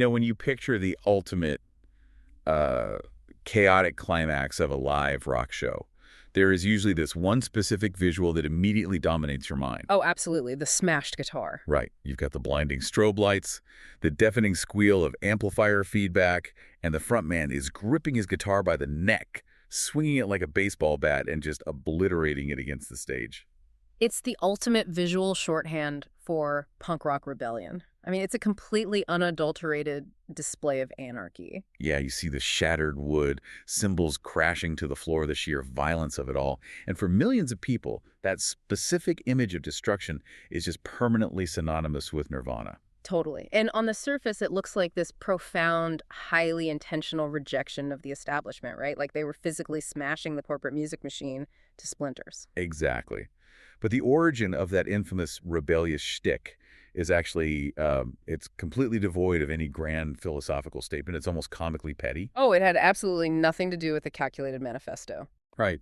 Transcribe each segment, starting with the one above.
When you picture the ultimate uh, chaotic climax of a live rock show, there is usually this one specific visual that immediately dominates your mind. Oh, absolutely. The smashed guitar. Right. You've got the blinding strobe lights, the deafening squeal of amplifier feedback, and the frontman is gripping his guitar by the neck, swinging it like a baseball bat and just obliterating it against the stage. It's the ultimate visual shorthand for punk rock rebellion. I mean, it's a completely unadulterated display of anarchy. Yeah, you see the shattered wood, cymbals crashing to the floor, the sheer violence of it all. And for millions of people, that specific image of destruction is just permanently synonymous with Nirvana. Totally. And on the surface, it looks like this profound, highly intentional rejection of the establishment, right? Like they were physically smashing the corporate music machine to splinters. Exactly. But the origin of that infamous rebellious shtick is actually, it's completely devoid of any grand philosophical statement. It's almost comically petty. Oh, it had absolutely nothing to do with a calculated manifesto. Right.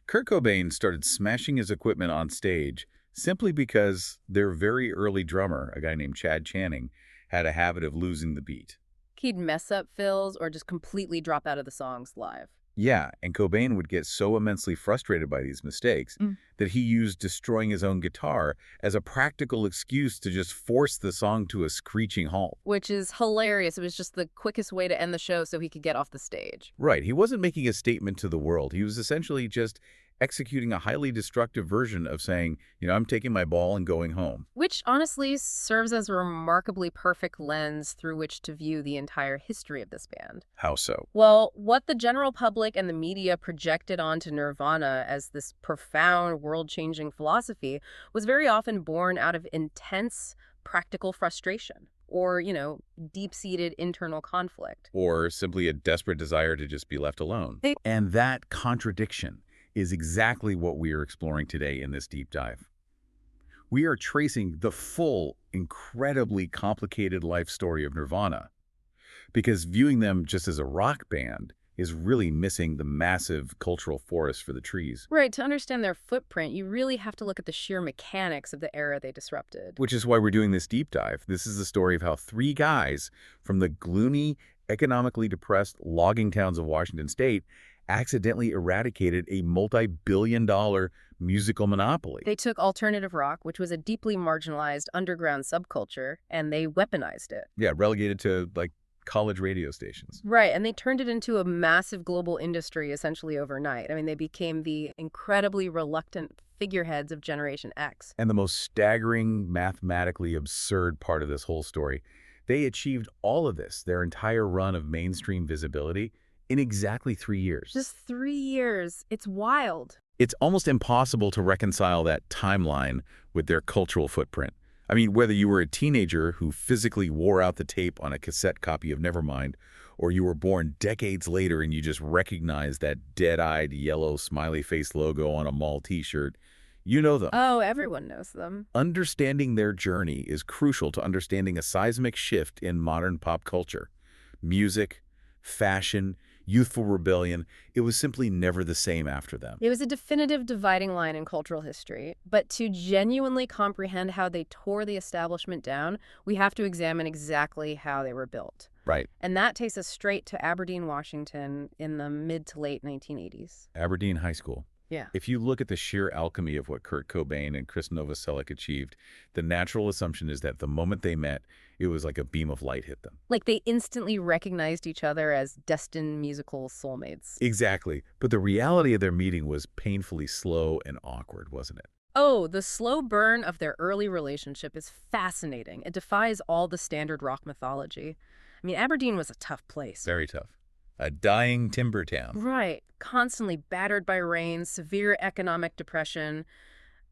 Kurt Cobain started smashing his equipment on stage simply because their very early drummer, a guy named Chad Channing, had a habit of losing the beat. He'd mess up fills or just completely drop out of the songs live. Yeah, and Cobain would get so immensely frustrated by these mistakes that he used destroying his own guitar as a practical excuse to just force the song to a screeching halt. Which is hilarious. It was just the quickest way to end the show so he could get off the stage. Right, he wasn't making a statement to the world. He was essentially just executing a highly destructive version of saying, I'm taking my ball and going home. Which honestly serves as a remarkably perfect lens through which to view the entire history of this band. How so? Well, what the general public and the media projected onto Nirvana as this profound, world-changing philosophy was very often born out of intense, practical frustration or, deep-seated internal conflict. Or simply a desperate desire to just be left alone. And that contradiction is exactly what we are exploring today in this deep dive. We are tracing the full, incredibly complicated life story of Nirvana, because viewing them just as a rock band is really missing the massive cultural forest for the trees. Right, to understand their footprint, you really have to look at the sheer mechanics of the era they disrupted. Which is why we're doing this deep dive. This is the story of how three guys from the gloomy, economically depressed logging towns of Washington State accidentally eradicated a multi-billion-dollar musical monopoly. They took alternative rock, which was a deeply marginalized underground subculture, and they weaponized it. Yeah, relegated to, college radio stations. Right, and they turned it into a massive global industry essentially overnight. I mean, they became the incredibly reluctant figureheads of Generation X. And the most staggering, mathematically absurd part of this whole story, they achieved all of this, their entire run of mainstream visibility, in exactly 3 years. Just 3 years. It's wild. It's almost impossible to reconcile that timeline with their cultural footprint. I mean, whether you were a teenager who physically wore out the tape on a cassette copy of Nevermind, or you were born decades later and you just recognize that dead-eyed yellow smiley face logo on a mall t-shirt, you know them. Oh, everyone knows them. Understanding their journey is crucial to understanding a seismic shift in modern pop culture. Music, fashion, youthful rebellion, it was simply never the same after them. It was a definitive dividing line in cultural history, but to genuinely comprehend how they tore the establishment down, we have to examine exactly how they were built. Right. And that takes us straight to Aberdeen, Washington in the mid to late 1980s. Aberdeen High School. Yeah. If you look at the sheer alchemy of what Kurt Cobain and Chris Novoselic achieved, the natural assumption is that the moment they met, it was like a beam of light hit them. Like they instantly recognized each other as destined musical soulmates. Exactly. But the reality of their meeting was painfully slow and awkward, wasn't it? Oh, the slow burn of their early relationship is fascinating. It defies all the standard rock mythology. I mean, Aberdeen was a tough place. Very tough. A dying timber town. Right. Constantly battered by rain, severe economic depression.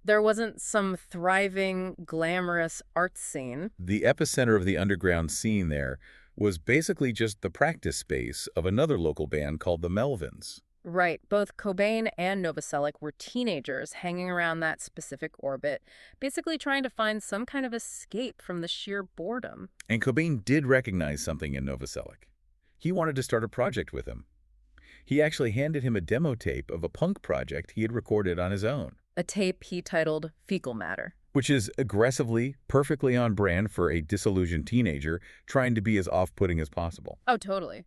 There wasn't some thriving, glamorous art scene. The epicenter of the underground scene there was basically just the practice space of another local band called the Melvins. Right. Both Cobain and Novoselic were teenagers hanging around that specific orbit, basically trying to find some kind of escape from the sheer boredom. And Cobain did recognize something in Novoselic. He wanted to start a project with him. He actually handed him a demo tape of a punk project he had recorded on his own. A tape he titled Fecal Matter. which is aggressively, perfectly on brand for a disillusioned teenager trying to be as off-putting as possible. Oh, totally.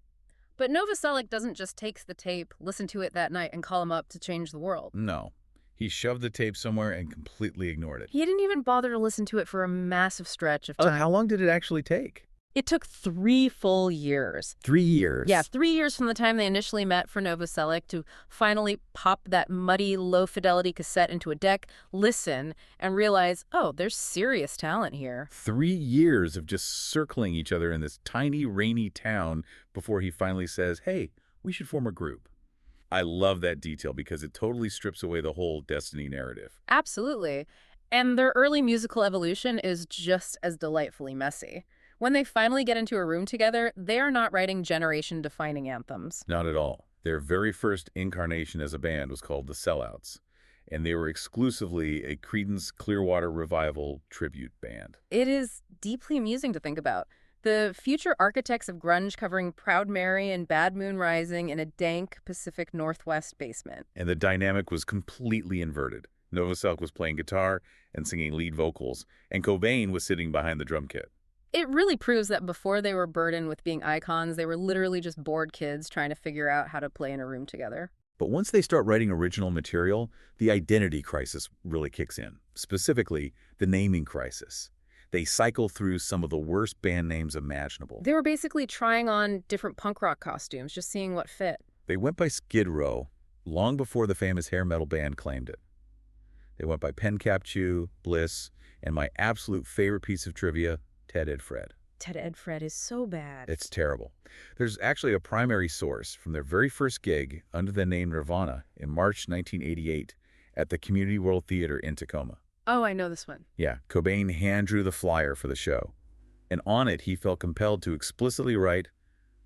But Novoselic doesn't just take the tape, listen to it that night, and call him up to change the world. No. He shoved the tape somewhere and completely ignored it. He didn't even bother to listen to it for a massive stretch of time. How long did it actually take? It took 3 full years. 3 years? Yeah, 3 years from the time they initially met for Novoselic to finally pop that muddy, low-fidelity cassette into a deck, listen, and realize, oh, there's serious talent here. 3 years of just circling each other in this tiny, rainy town before he finally says, hey, we should form a group. I love that detail because it totally strips away the whole destiny narrative. Absolutely. And their early musical evolution is just as delightfully messy. When they finally get into a room together, they are not writing generation-defining anthems. Not at all. Their very first incarnation as a band was called The Sellouts, and they were exclusively a Creedence Clearwater Revival tribute band. It is deeply amusing to think about. The future architects of grunge covering Proud Mary and Bad Moon Rising in a dank Pacific Northwest basement. And the dynamic was completely inverted. Novoselic was playing guitar and singing lead vocals, and Cobain was sitting behind the drum kit. It really proves that before they were burdened with being icons, they were literally just bored kids trying to figure out how to play in a room together. But once they start writing original material, the identity crisis really kicks in. Specifically, the naming crisis. They cycle through some of the worst band names imaginable. They were basically trying on different punk rock costumes, just seeing what fit. They went by Skid Row long before the famous hair metal band claimed it. They went by Pen Cap Chew, Bliss, and my absolute favorite piece of trivia, Ted Ed Fred. Ted Ed Fred is so bad. It's terrible. There's actually a primary source from their very first gig under the name Nirvana in March 1988 at the Community World Theater in Tacoma. Oh, I know this one. Yeah, Cobain hand-drew the flyer for the show. And on it, he felt compelled to explicitly write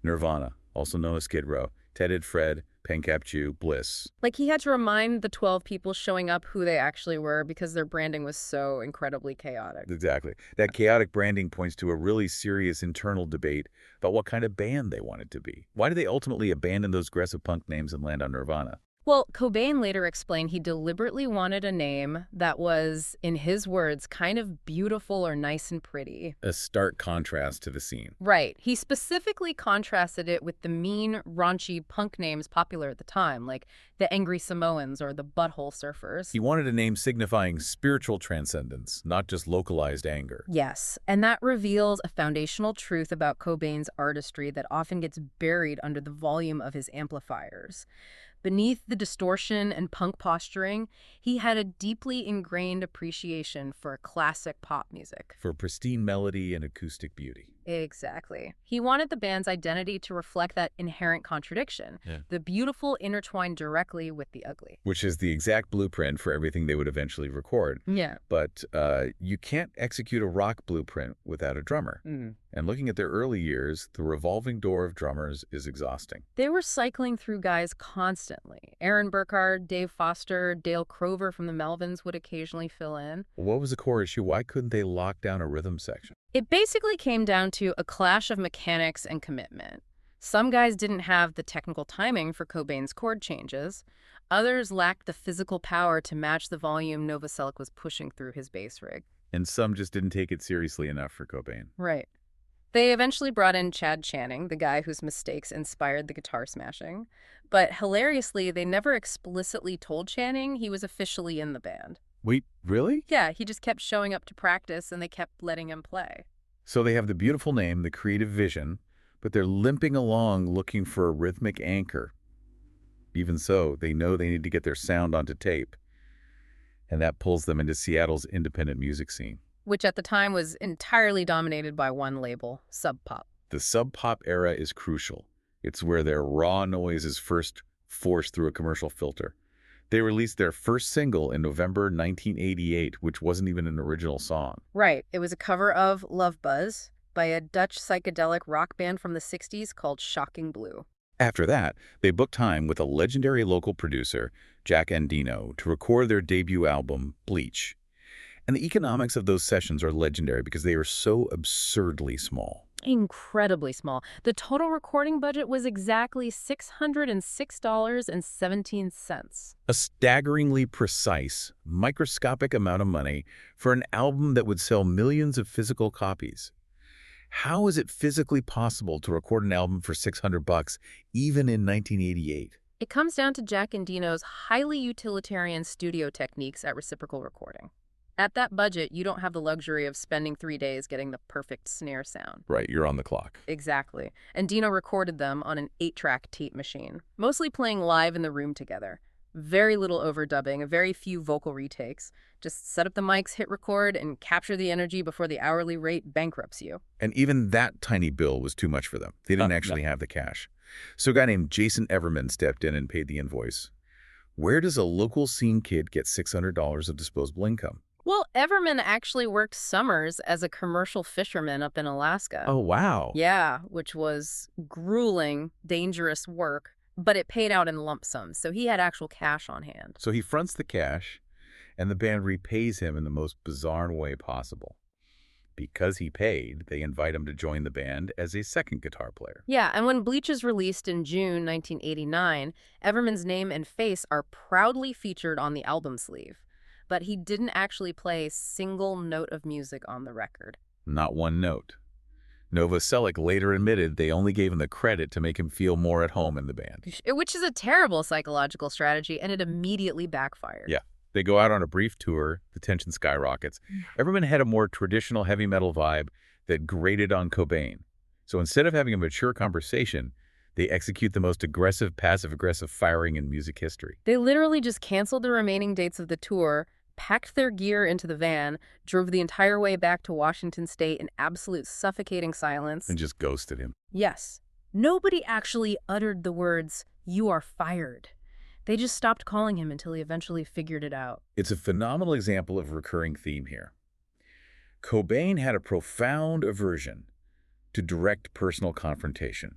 Nirvana, also known as Skid Row, Ted Ed Fred, Pen Cap Chew, Bliss. Like he had to remind the 12 people showing up who they actually were because their branding was so incredibly chaotic. Exactly. That chaotic branding points to a really serious internal debate about what kind of band they wanted to be. Why did they ultimately abandon those aggressive punk names and land on Nirvana? Well, Cobain later explained he deliberately wanted a name that was, in his words, kind of beautiful or nice and pretty. A stark contrast to the scene. Right. He specifically contrasted it with the mean, raunchy punk names popular at the time, like the Angry Samoans or the Butthole Surfers. He wanted a name signifying spiritual transcendence, not just localized anger. Yes, and that reveals a foundational truth about Cobain's artistry that often gets buried under the volume of his amplifiers. Beneath the distortion and punk posturing, he had a deeply ingrained appreciation for classic pop music. For pristine melody and acoustic beauty. Exactly. He wanted the band's identity to reflect that inherent contradiction, the beautiful intertwined directly with the ugly. Which is the exact blueprint for everything they would eventually record. Yeah. But you can't execute a rock blueprint without a drummer. And looking at their early years, the revolving door of drummers is exhausting. They were cycling through guys constantly. Aaron Burkhardt, Dave Foster, Dale Crover from the Melvins would occasionally fill in. What was the core issue? Why couldn't they lock down a rhythm section? It basically came down to a clash of mechanics and commitment. Some guys didn't have the technical timing for Cobain's chord changes. Others lacked the physical power to match the volume Novoselic was pushing through his bass rig. And some just didn't take it seriously enough for Cobain. Right. They eventually brought in Chad Channing, the guy whose mistakes inspired the guitar smashing. But hilariously, they never explicitly told Channing he was officially in the band. Wait, really? Yeah, he just kept showing up to practice and they kept letting him play. So they have the beautiful name, the creative vision, but they're limping along looking for a rhythmic anchor. Even so, they know they need to get their sound onto tape. And that pulls them into Seattle's independent music scene. Which at the time was entirely dominated by one label, Sub Pop. The Sub Pop era is crucial. It's where their raw noise is first forced through a commercial filter. They released their first single in November 1988, which wasn't even an original song. Right. It was a cover of Love Buzz by a Dutch psychedelic rock band from the 60s called Shocking Blue. After that, they booked time with a legendary local producer, Jack Endino, to record their debut album, Bleach. And the economics of those sessions are legendary because they are so absurdly small. Incredibly small. The total recording budget was exactly $606.17. A staggeringly precise, microscopic amount of money for an album that would sell millions of physical copies. How is it physically possible to record an album for $600 even in 1988? It comes down to Jack Endino's highly utilitarian studio techniques at reciprocal recording. At that budget, you don't have the luxury of spending 3 days getting the perfect snare sound. Right, you're on the clock. Exactly. And Dino recorded them on an 8-track tape machine, mostly playing live in the room together. Very little overdubbing, very few vocal retakes. Just set up the mics, hit record, and capture the energy before the hourly rate bankrupts you. And even that tiny bill was too much for them. They didn't actually have the cash. So a guy named Jason Everman stepped in and paid the invoice. Where does a local scene kid get $600 of disposable income? Well, Everman actually worked summers as a commercial fisherman up in Alaska. Oh, wow. Yeah, which was grueling, dangerous work, but it paid out in lump sums, so he had actual cash on hand. So he fronts the cash, and the band repays him in the most bizarre way possible. Because he paid, they invite him to join the band as a second guitar player. Yeah, and when Bleach is released in June 1989, Everman's name and face are proudly featured on the album sleeve. But he didn't actually play a single note of music on the record. Not one note. Novoselic later admitted they only gave him the credit to make him feel more at home in the band. Which is a terrible psychological strategy, and it immediately backfired. Yeah. They go out on a brief tour, the tension skyrockets. Everyone had a more traditional heavy metal vibe that grated on Cobain. So instead of having a mature conversation, they execute the most aggressive, passive-aggressive firing in music history. They literally just canceled the remaining dates of the tour, packed their gear into the van, drove the entire way back to Washington State in absolute suffocating silence. And just ghosted him. Yes. Nobody actually uttered the words, "You are fired." They just stopped calling him until he eventually figured it out. It's a phenomenal example of a recurring theme here. Cobain had a profound aversion to direct personal confrontation.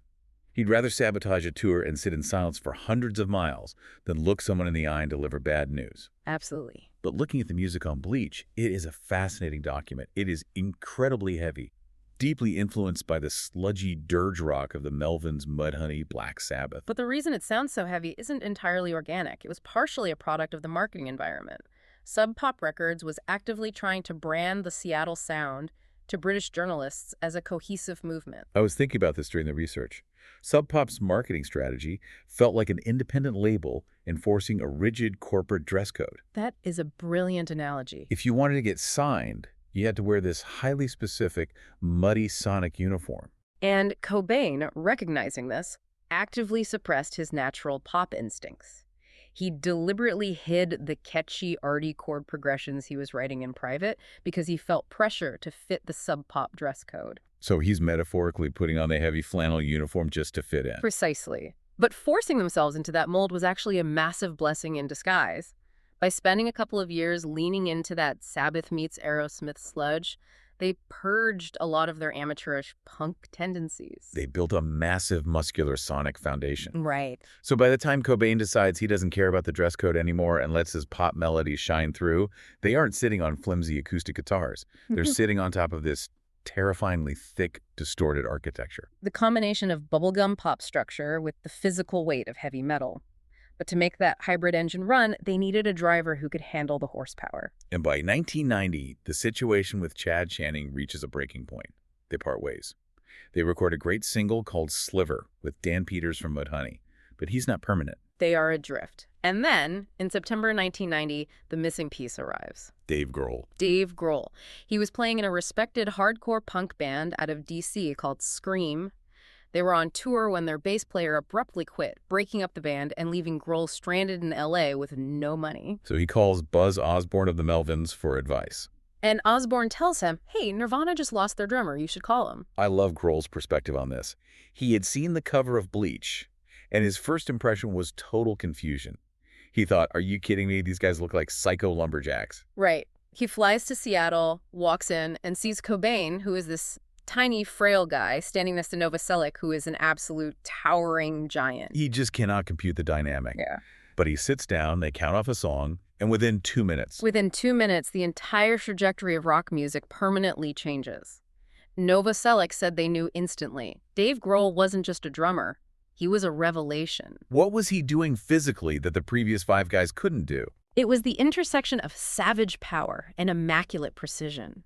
He'd rather sabotage a tour and sit in silence for hundreds of miles than look someone in the eye and deliver bad news. Absolutely. But looking at the music on Bleach, it is a fascinating document. It is incredibly heavy, deeply influenced by the sludgy dirge rock of the Melvins, Mudhoney, Black Sabbath. But the reason it sounds so heavy isn't entirely organic. It was partially a product of the marketing environment. Sub Pop Records was actively trying to brand the Seattle sound to British journalists as a cohesive movement. I was thinking about this during the research. Sub Pop's marketing strategy felt like an independent label enforcing a rigid corporate dress code. That is a brilliant analogy. If you wanted to get signed, you had to wear this highly specific, muddy sonic uniform. And Cobain, recognizing this, actively suppressed his natural pop instincts. He deliberately hid the catchy, arty chord progressions he was writing in private because he felt pressure to fit the Sub Pop dress code. So he's metaphorically putting on the heavy flannel uniform just to fit in. Precisely. But forcing themselves into that mold was actually a massive blessing in disguise. By spending a couple of years leaning into that Sabbath meets Aerosmith sludge, they purged a lot of their amateurish punk tendencies. They built a massive muscular sonic foundation. Right. So by the time Cobain decides he doesn't care about the dress code anymore and lets his pop melodies shine through, they aren't sitting on flimsy acoustic guitars. They're sitting on top of this terrifyingly thick, distorted architecture. The combination of bubblegum pop structure with the physical weight of heavy metal. But to make that hybrid engine run, they needed a driver who could handle the horsepower. And by 1990, the situation with Chad Channing reaches a breaking point. They part ways. They record a great single called Sliver with Dan Peters from Mudhoney, but he's not permanent. They are adrift. And then, in September 1990, the missing piece arrives. Dave Grohl. Dave Grohl. He was playing in a respected hardcore punk band out of D.C. called Scream. They were on tour when their bass player abruptly quit, breaking up the band and leaving Grohl stranded in L.A. with no money. So he calls Buzz Osborne of the Melvins for advice. And Osborne tells him, hey, Nirvana just lost their drummer. You should call him. I love Grohl's perspective on this. He had seen the cover of Bleach, and his first impression was total confusion. He thought, are you kidding me? These guys look like psycho lumberjacks. Right. He flies to Seattle, walks in, and sees Cobain, who is this tiny, frail guy, standing next to Novoselic, who is an absolute towering giant. He just cannot compute the dynamic. Yeah. But he sits down, they count off a song, and within 2 minutes... Within 2 minutes, the entire trajectory of rock music permanently changes. Novoselic said they knew instantly. Dave Grohl wasn't just a drummer. He was a revelation. What was he doing physically that the previous five guys couldn't do? It was the intersection of savage power and immaculate precision.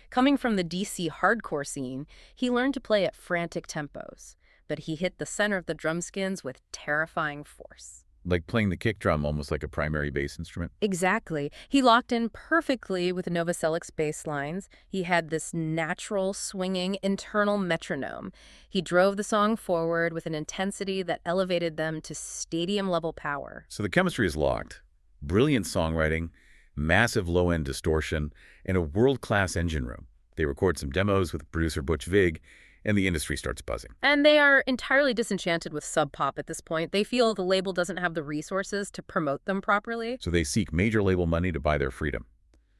Coming from the DC hardcore scene, he learned to play at frantic tempos, but he hit the center of the drum skins with terrifying force. Like playing the kick drum almost like a primary bass instrument? Exactly. He locked in perfectly with Novoselic's bass lines. He had this natural, swinging, internal metronome. He drove the song forward with an intensity that elevated them to stadium-level power. So the chemistry is locked. Brilliant songwriting, massive low-end distortion, and a world-class engine room. They record some demos with producer Butch Vig, and the industry starts buzzing. And they are entirely disenchanted with Sub Pop at this point. They feel the label doesn't have the resources to promote them properly. So they seek major label money to buy their freedom.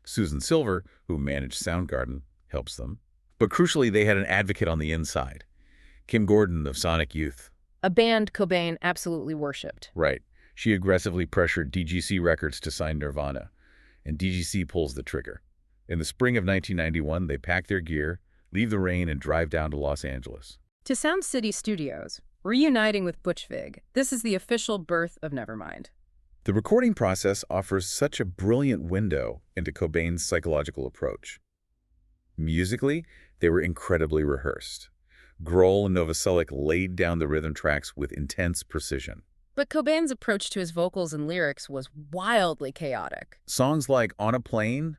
Susan Silver, who managed Soundgarden, helps them. But crucially, they had an advocate on the inside. Kim Gordon of Sonic Youth. A band Cobain absolutely worshipped. Right. She aggressively pressured DGC Records to sign Nirvana, and DGC pulls the trigger. In the spring of 1991, they pack their gear, leave the rain, and drive down to Los Angeles. To Sound City Studios, reuniting with Butch Vig. This is the official birth of Nevermind. The recording process offers such a brilliant window into Cobain's psychological approach. Musically, they were incredibly rehearsed. Grohl and Novoselic laid down the rhythm tracks with intense precision. But Cobain's approach to his vocals and lyrics was wildly chaotic. Songs like On a Plane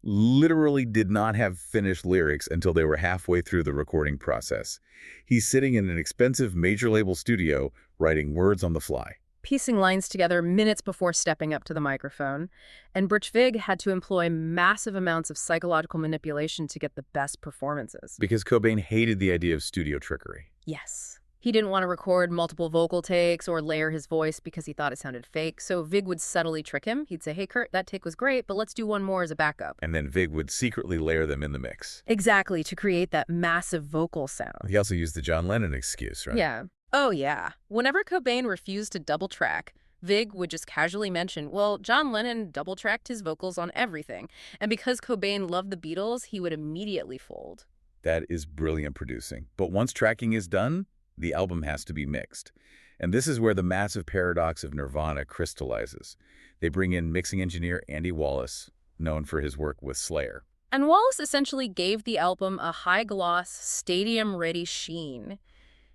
literally did not have finished lyrics until they were halfway through the recording process. He's sitting in an expensive major label studio writing words on the fly, Piecing lines together minutes before stepping up to the microphone, and Butch Vig had to employ massive amounts of psychological manipulation to get the best performances. because Cobain hated the idea of studio trickery. Yes. He didn't want to record multiple vocal takes or layer his voice because he thought it sounded fake, so Vig would subtly trick him. He'd say, hey, Kurt, that take was great, but let's do one more as a backup. And then Vig would secretly layer them in the mix. Exactly, to create that massive vocal sound. He also used the John Lennon excuse, right? Yeah. Oh, yeah. Whenever Cobain refused to double track, Vig would just casually mention, well, John Lennon double-tracked his vocals on everything. And because Cobain loved the Beatles, he would immediately fold. That is brilliant producing. But once tracking is done, the album has to be mixed. And this is where the massive paradox of Nirvana crystallizes. They bring in mixing engineer Andy Wallace, known for his work with Slayer. And Wallace essentially gave the album a high-gloss, stadium-ready sheen.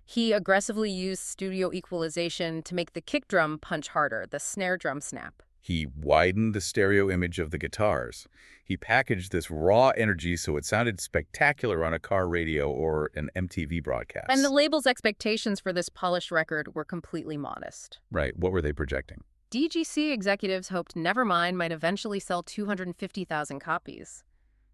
He aggressively used studio equalization to make the kick drum punch harder, the snare drum snap. He widened the stereo image of the guitars. He packaged this raw energy so it sounded spectacular on a car radio or an MTV broadcast. And the label's expectations for this polished record were completely modest. Right, what were they projecting? DGC executives hoped Nevermind might eventually sell 250,000 copies.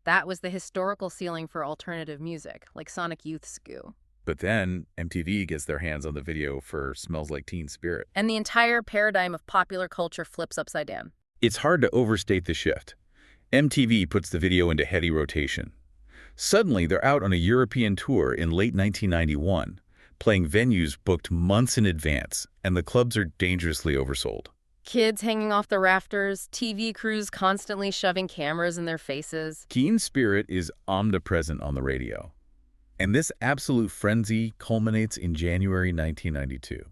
That was the historical ceiling for alternative music, like Sonic Youth's Goo. But then MTV gets their hands on the video for Smells Like Teen Spirit. And the entire paradigm of popular culture flips upside down. It's hard to overstate the shift. MTV puts the video into heady rotation. Suddenly, they're out on a European tour in late 1991, playing venues booked months in advance, and the clubs are dangerously oversold. Kids hanging off the rafters, TV crews constantly shoving cameras in their faces. Teen Spirit is omnipresent on the radio. And this absolute frenzy culminates in January 1992.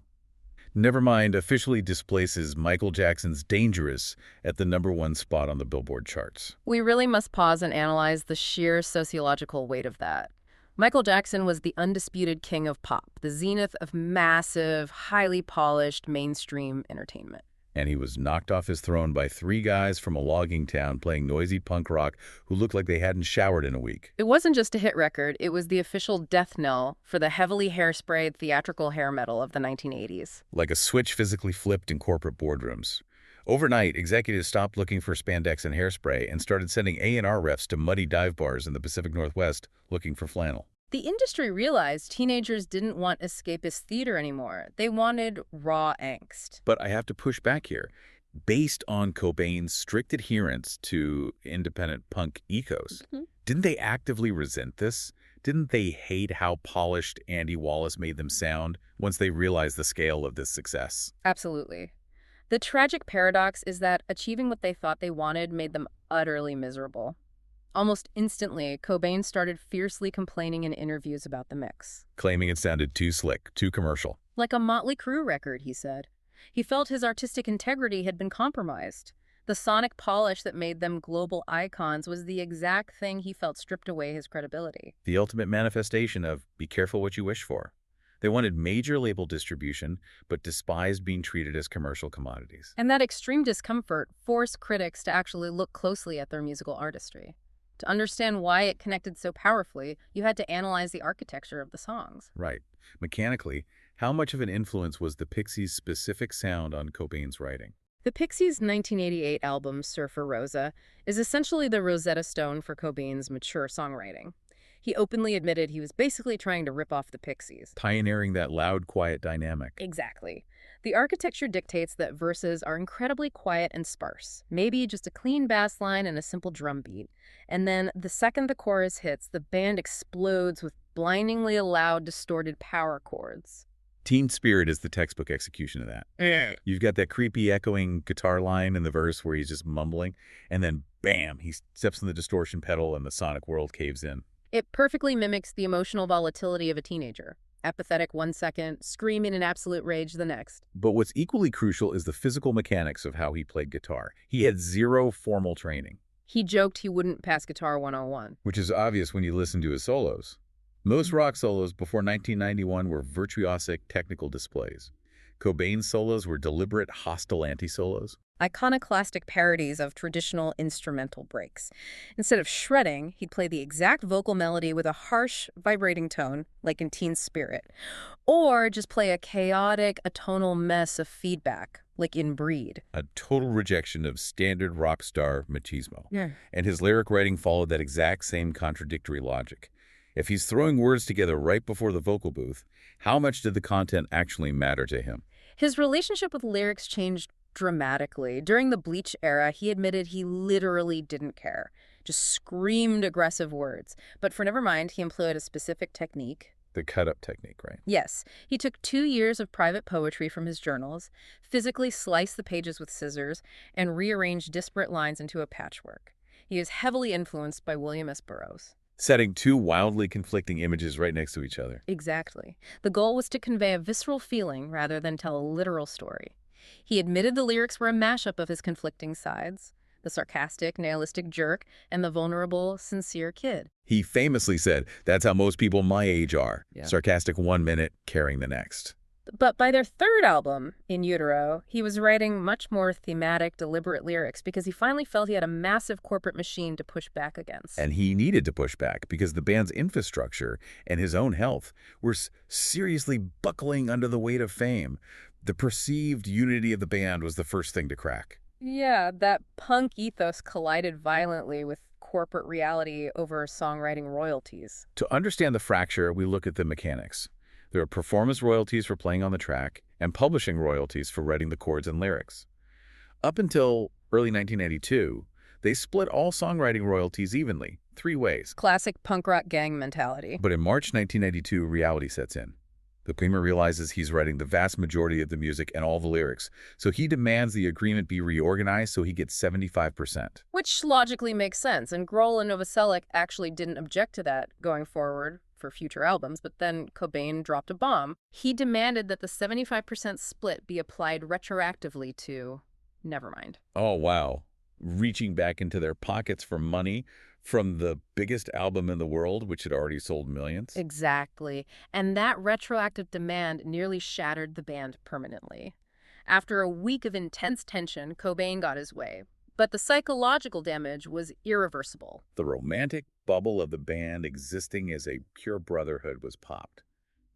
Nevermind officially displaces Michael Jackson's Dangerous at the #1 spot on the Billboard charts. We really must pause and analyze the sheer sociological weight of that. Michael Jackson was the undisputed king of pop, the zenith of massive, highly polished mainstream entertainment. And he was knocked off his throne by 3 guys from a logging town playing noisy punk rock who looked like they hadn't showered in a week. It wasn't just a hit record, it was the official death knell for the heavily hairsprayed theatrical hair metal of the 1980s. Like a switch physically flipped in corporate boardrooms. Overnight, executives stopped looking for spandex and hairspray and started sending A&R refs to muddy dive bars in the Pacific Northwest looking for flannel. The industry realized teenagers didn't want escapist theater anymore. They wanted raw angst. But I have to push back here. Based on Cobain's strict adherence to independent punk ethos, didn't they actively resent this? Didn't they hate how polished Andy Wallace made them sound once they realized the scale of this success? Absolutely. The tragic paradox is that achieving what they thought they wanted made them utterly miserable. Almost instantly, Cobain started fiercely complaining in interviews about the mix. Claiming it sounded too slick, too commercial. Like a Motley Crue record, he said. He felt his artistic integrity had been compromised. The sonic polish that made them global icons was the exact thing he felt stripped away his credibility. The ultimate manifestation of be careful what you wish for. They wanted major label distribution, but despised being treated as commercial commodities. And that extreme discomfort forced critics to actually look closely at their musical artistry. To understand why it connected so powerfully, you had to analyze the architecture of the songs. Right. Mechanically, how much of an influence was the Pixies' specific sound on Cobain's writing? The Pixies' 1988 album, Surfer Rosa, is essentially the Rosetta Stone for Cobain's mature songwriting. He openly admitted he was basically trying to rip off the Pixies. Pioneering that loud, quiet dynamic. Exactly. The architecture dictates that verses are incredibly quiet and sparse, maybe just a clean bass line and a simple drum beat. And then, the second the chorus hits, the band explodes with blindingly loud, distorted power chords. Teen Spirit is the textbook execution of that. Yeah. You've got that creepy echoing guitar line in the verse where he's just mumbling, and then bam, he steps on the distortion pedal and the sonic world caves in. It perfectly mimics the emotional volatility of a teenager. Apathetic 1 second, screaming in absolute rage the next. But what's equally crucial is the physical mechanics of how he played guitar. He had zero formal training. He joked he wouldn't pass Guitar 101. Which is obvious when you listen to his solos. Most rock solos before 1991 were virtuosic technical displays. Cobain's solos were deliberate, hostile anti-solos. Iconoclastic parodies of traditional instrumental breaks. Instead of shredding, he'd play the exact vocal melody with a harsh, vibrating tone, like in Teen Spirit. Or just play a chaotic, atonal mess of feedback, like in Breed. A total rejection of standard rock star machismo. Yeah. And his lyric writing followed that exact same contradictory logic. If he's throwing words together right before the vocal booth, how much did the content actually matter to him? His relationship with lyrics changed dramatically. During the Bleach era, he admitted he literally didn't care, just screamed aggressive words. But for Nevermind, he employed a specific technique. The cut-up technique, right? Yes. He took 2 years of private poetry from his journals, physically sliced the pages with scissors, and rearranged disparate lines into a patchwork. He is heavily influenced by William S. Burroughs. Setting two wildly conflicting images right next to each other. Exactly. The goal was to convey a visceral feeling rather than tell a literal story. He admitted the lyrics were a mashup of his conflicting sides, the sarcastic, nihilistic jerk, and the vulnerable, sincere kid. He famously said, that's how most people my age are. Yeah. Sarcastic 1 minute, caring the next. But by their third album, In Utero, he was writing much more thematic, deliberate lyrics because he finally felt he had a massive corporate machine to push back against. And he needed to push back because the band's infrastructure and his own health were seriously buckling under the weight of fame. The perceived unity of the band was the first thing to crack. Yeah, that punk ethos collided violently with corporate reality over songwriting royalties. To understand the fracture, we look at the mechanics. There are performance royalties for playing on the track and publishing royalties for writing the chords and lyrics. Up until early 1992, they split all songwriting royalties evenly, 3 ways. Classic punk rock gang mentality. But in March 1992, reality sets in. The Creamer realizes he's writing the vast majority of the music and all the lyrics, so he demands the agreement be reorganized so he gets 75%. Which logically makes sense, and Grohl and Novoselic actually didn't object to that going forward for future albums, but then Cobain dropped a bomb. He demanded that the 75% split be applied retroactively to Nevermind. Oh, wow. Reaching back into their pockets for money from the biggest album in the world, which had already sold millions. Exactly. And that retroactive demand nearly shattered the band permanently. After a week of intense tension, Cobain got his way. But the psychological damage was irreversible. The romantic bubble of the band existing as a pure brotherhood was popped.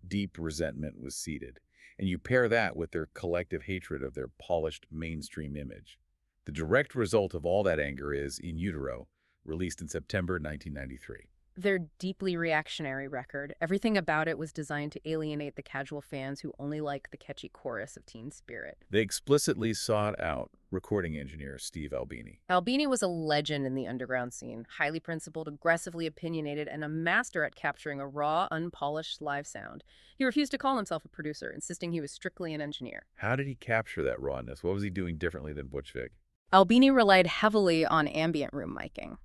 Deep resentment was seeded. And you pair that with their collective hatred of their polished mainstream image. The direct result of all that anger is In Utero, released in September 1993. Their deeply reactionary record, everything about it was designed to alienate the casual fans who only like the catchy chorus of Teen Spirit. They explicitly sought out recording engineer Steve Albini. Albini was a legend in the underground scene, highly principled, aggressively opinionated, and a master at capturing a raw, unpolished live sound. He refused to call himself a producer, insisting he was strictly an engineer. How did he capture that rawness? What was he doing differently than Butch Vig? Albini relied heavily on ambient room miking.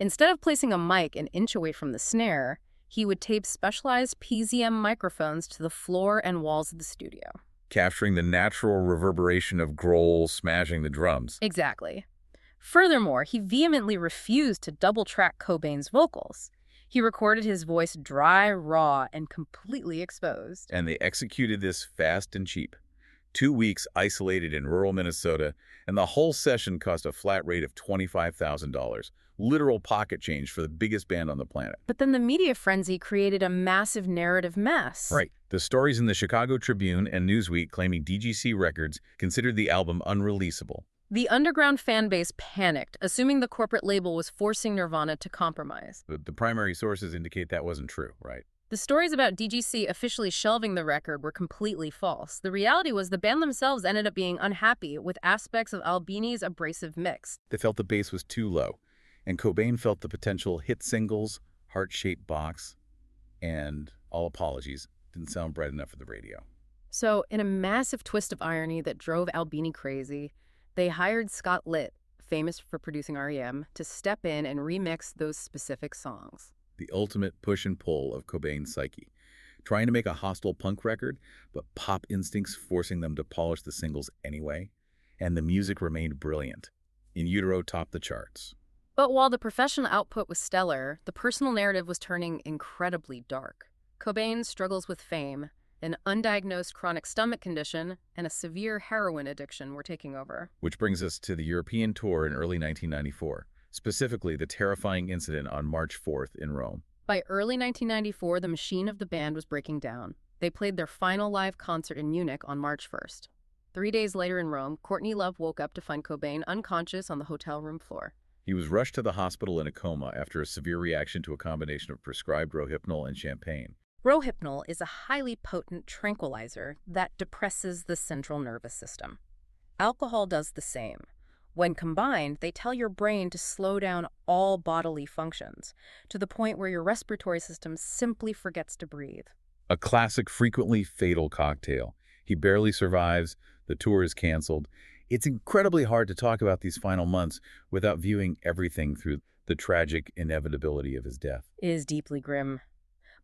Instead of placing a mic an inch away from the snare, he would tape specialized PZM microphones to the floor and walls of the studio. Capturing the natural reverberation of growls smashing the drums. Exactly. Furthermore, he vehemently refused to double-track Cobain's vocals. He recorded his voice dry, raw, and completely exposed. And they executed this fast and cheap. 2 weeks isolated in rural Minnesota, and the whole session cost a flat rate of $25,000. Literal pocket change for the biggest band on the planet. But then the media frenzy created a massive narrative mess. Right. The stories in the Chicago Tribune and Newsweek claiming DGC Records considered the album unreleasable. The underground fan base panicked, assuming the corporate label was forcing Nirvana to compromise. The primary sources indicate that wasn't true, right? The stories about DGC officially shelving the record were completely false. The reality was the band themselves ended up being unhappy with aspects of Albini's abrasive mix. They felt the bass was too low, and Cobain felt the potential hit singles, Heart-Shaped Box, and All Apologies didn't sound bright enough for the radio. So, in a massive twist of irony that drove Albini crazy, they hired Scott Litt, famous for producing R.E.M., to step in and remix those specific songs. The ultimate push and pull of Cobain's psyche. Trying to make a hostile punk record, but pop instincts forcing them to polish the singles anyway. And the music remained brilliant. In Utero topped the charts. But while the professional output was stellar, the personal narrative was turning incredibly dark. Cobain struggles with fame, an undiagnosed chronic stomach condition, and a severe heroin addiction were taking over. Which brings us to the European tour in early 1994, specifically the terrifying incident on March 4th in Rome. By early 1994, the machine of the band was breaking down. They played their final live concert in Munich on March 1st. 3 days later in Rome, Courtney Love woke up to find Cobain unconscious on the hotel room floor. He was rushed to the hospital in a coma after a severe reaction to a combination of prescribed Rohypnol and champagne. Rohypnol is a highly potent tranquilizer that depresses the central nervous system. Alcohol does the same. When combined, they tell your brain to slow down all bodily functions, to the point where your respiratory system simply forgets to breathe. A classic, frequently fatal cocktail. He barely survives, the tour is canceled. It's incredibly hard to talk about these final months without viewing everything through the tragic inevitability of his death. It is deeply grim.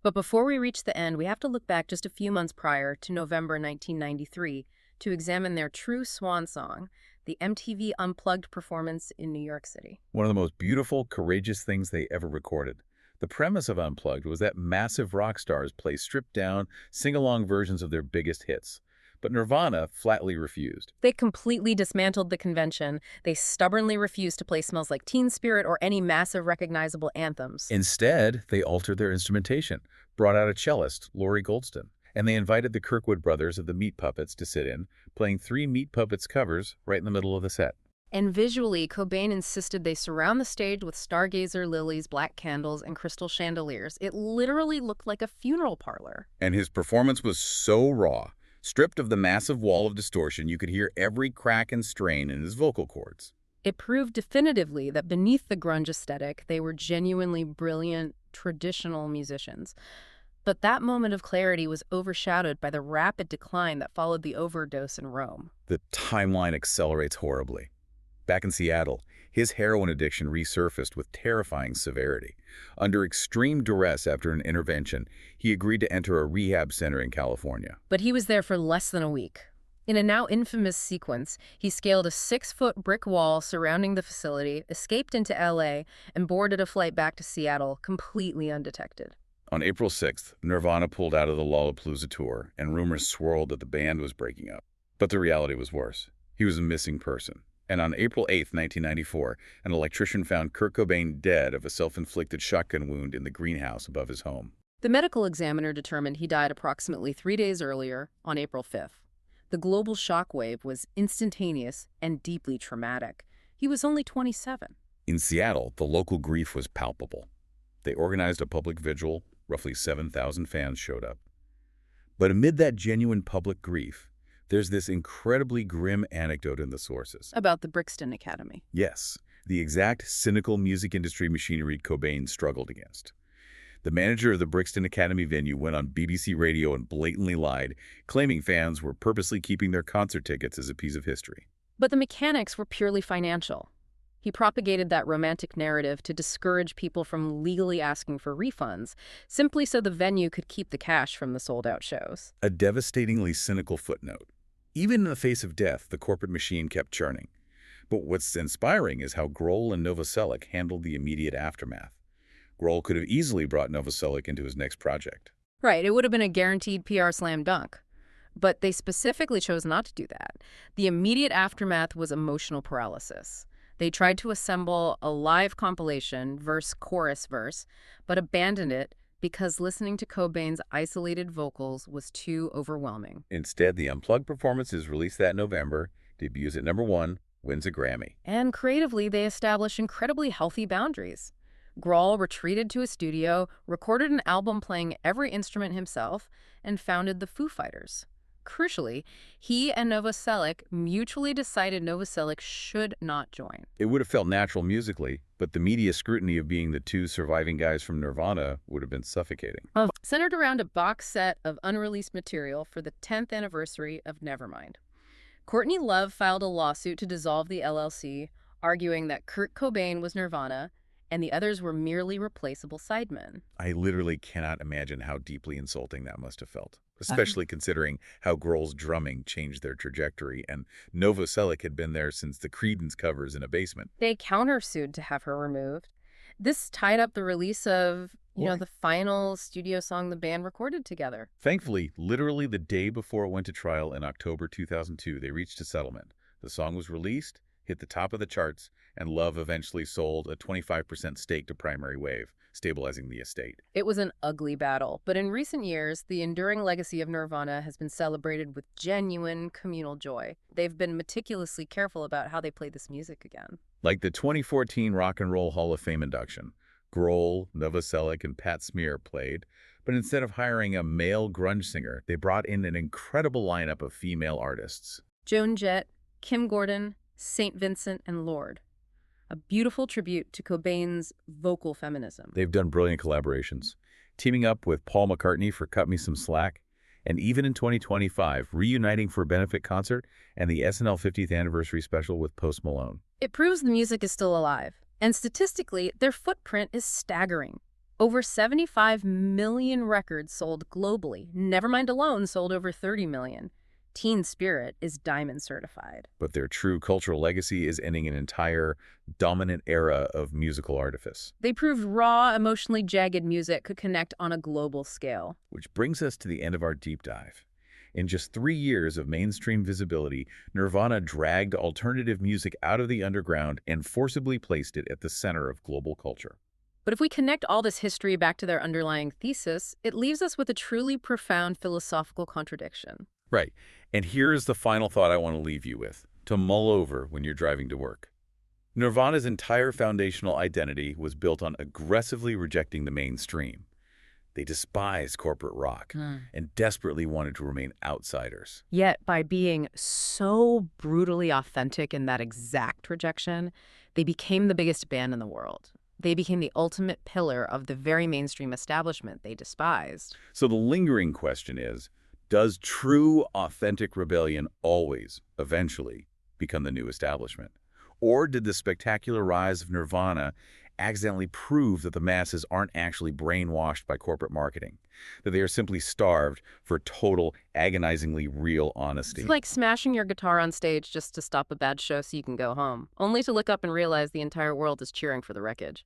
But before we reach the end, we have to look back just a few months prior to November 1993 to examine their true swan song, the MTV Unplugged performance in New York City. One of the most beautiful, courageous things they ever recorded. The premise of Unplugged was that massive rock stars play stripped-down, sing-along versions of their biggest hits. But Nirvana flatly refused. They completely dismantled the convention. They stubbornly refused to play Smells Like Teen Spirit or any massive recognizable anthems. Instead, they altered their instrumentation, brought out a cellist, Laurie Goldston, and they invited the Kirkwood brothers of the Meat Puppets to sit in, playing 3 Meat Puppets covers right in the middle of the set. And visually, Cobain insisted they surround the stage with stargazer lilies, black candles, and crystal chandeliers. It literally looked like a funeral parlor. And his performance was so raw. Stripped of the massive wall of distortion, you could hear every crack and strain in his vocal cords. It proved definitively that beneath the grunge aesthetic, they were genuinely brilliant, traditional musicians. But that moment of clarity was overshadowed by the rapid decline that followed the overdose in Rome. The timeline accelerates horribly. Back in Seattle, his heroin addiction resurfaced with terrifying severity. Under extreme duress after an intervention, he agreed to enter a rehab center in California. But he was there for less than a week. In a now infamous sequence, he scaled a 6-foot brick wall surrounding the facility, escaped into L.A., and boarded a flight back to Seattle completely undetected. On April 6th, Nirvana pulled out of the Lollapalooza tour, and rumors swirled that the band was breaking up. But the reality was worse. He was a missing person. And on April 8, 1994, an electrician found Kurt Cobain dead of a self-inflicted shotgun wound in the greenhouse above his home. The medical examiner determined he died approximately 3 days earlier, on April 5th. The global shockwave was instantaneous and deeply traumatic. He was only 27. In Seattle, the local grief was palpable. They organized a public vigil. Roughly 7,000 fans showed up. But amid that genuine public grief, there's this incredibly grim anecdote in the sources. About the Brixton Academy. Yes, the exact cynical music industry machinery Cobain struggled against. The manager of the Brixton Academy venue went on BBC Radio and blatantly lied, claiming fans were purposely keeping their concert tickets as a piece of history. But the mechanics were purely financial. He propagated that romantic narrative to discourage people from legally asking for refunds, simply so the venue could keep the cash from the sold-out shows. A devastatingly cynical footnote. Even in the face of death, the corporate machine kept churning. But what's inspiring is how Grohl and Novoselic handled the immediate aftermath. Grohl could have easily brought Novoselic into his next project. Right, it would have been a guaranteed PR slam dunk. But they specifically chose not to do that. The immediate aftermath was emotional paralysis. They tried to assemble a live compilation, verse-chorus verse, but abandoned it because listening to Cobain's isolated vocals was too overwhelming. Instead, the unplugged performance is released that November, debuts at #1, wins a Grammy. And creatively, they established incredibly healthy boundaries. Grohl retreated to a studio, recorded an album playing every instrument himself, and founded the Foo Fighters. Crucially, he and Novoselic mutually decided Novoselic should not join. It would have felt natural musically, but the media scrutiny of being the two surviving guys from Nirvana would have been suffocating. Centered around a box set of unreleased material for the 10th anniversary of Nevermind. Courtney Love filed a lawsuit to dissolve the LLC, arguing that Kurt Cobain was Nirvana and the others were merely replaceable sidemen. I literally cannot imagine how deeply insulting that must have felt, especially considering how Grohl's drumming changed their trajectory, and Novoselic had been there since the Creedence covers in a basement. They countersued to have her removed. This tied up the release of, the final studio song the band recorded together. Thankfully, literally the day before it went to trial in October 2002, they reached a settlement. The song was released, hit the top of the charts, and Love eventually sold a 25% stake to Primary Wave, stabilizing the estate. It was an ugly battle, but in recent years, the enduring legacy of Nirvana has been celebrated with genuine communal joy. They've been meticulously careful about how they play this music again. Like the 2014 Rock and Roll Hall of Fame induction, Grohl, Novoselic, and Pat Smear played, but instead of hiring a male grunge singer, they brought in an incredible lineup of female artists. Joan Jett, Kim Gordon, St. Vincent, and Lorde. A beautiful tribute to Cobain's vocal feminism. They've done brilliant collaborations, teaming up with Paul McCartney for Cut Me Some Slack, and even in 2025, reuniting for a benefit concert and the SNL 50th anniversary special with Post Malone. It proves the music is still alive, and statistically, their footprint is staggering. Over 75 million records sold globally. Nevermind alone sold over 30 million. Teen Spirit is diamond certified. But their true cultural legacy is ending an entire dominant era of musical artifice. They proved raw, emotionally jagged music could connect on a global scale. Which brings us to the end of our deep dive. In just 3 years of mainstream visibility, Nirvana dragged alternative music out of the underground and forcibly placed it at the center of global culture. But if we connect all this history back to their underlying thesis, it leaves us with a truly profound philosophical contradiction. Right. And here is the final thought I want to leave you with, to mull over when you're driving to work. Nirvana's entire foundational identity was built on aggressively rejecting the mainstream. They despised corporate rock and desperately wanted to remain outsiders. Yet, by being so brutally authentic in that exact rejection, they became the biggest band in the world. They became the ultimate pillar of the very mainstream establishment they despised. So the lingering question is, does true, authentic rebellion always, eventually, become the new establishment? Or did the spectacular rise of Nirvana accidentally prove that the masses aren't actually brainwashed by corporate marketing, that they are simply starved for total, agonizingly real honesty? It's like smashing your guitar on stage just to stop a bad show so you can go home, only to look up and realize the entire world is cheering for the wreckage.